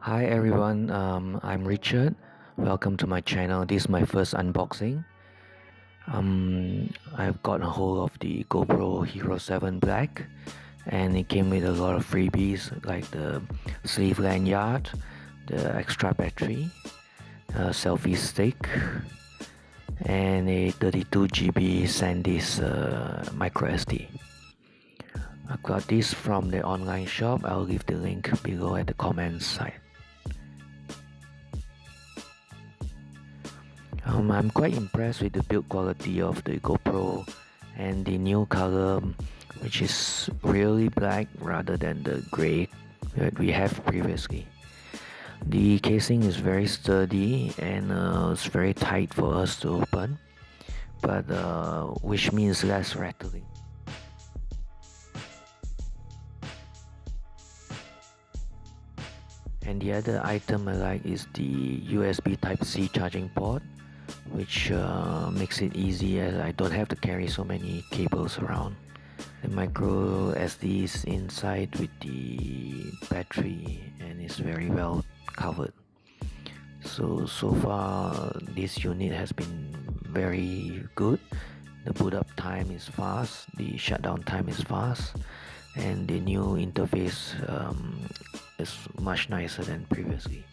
Hi everyone, I'm Richard. Welcome to my channel. This is my first unboxing. I've got a hold of the Gopro Hero 7 Black, and it came with a lot of freebies like the sleeve lanyard, the extra battery, a selfie stick, and a 32 GB SanDisk micro SD. I've got this from the online shop. I'll leave the link below at the comments side. I'm quite impressed with the build quality of the GoPro and the new color, which is really black rather than the gray that we have previously. The casing is very sturdy and it's very tight for us to open, but which means less rattling. And the other item I like is the USB Type-C charging port, which makes it easy as I don't have to carry so many cables around. The micro SD is inside with the battery and is very well covered. So far this unit has been very good. The boot up time is fast, the shutdown time is fast, and the new interface is much nicer than previously.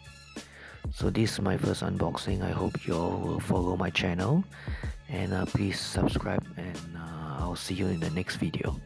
So this is my first unboxing. I hope you all will follow my channel, and please subscribe, and I'll see you in the next video.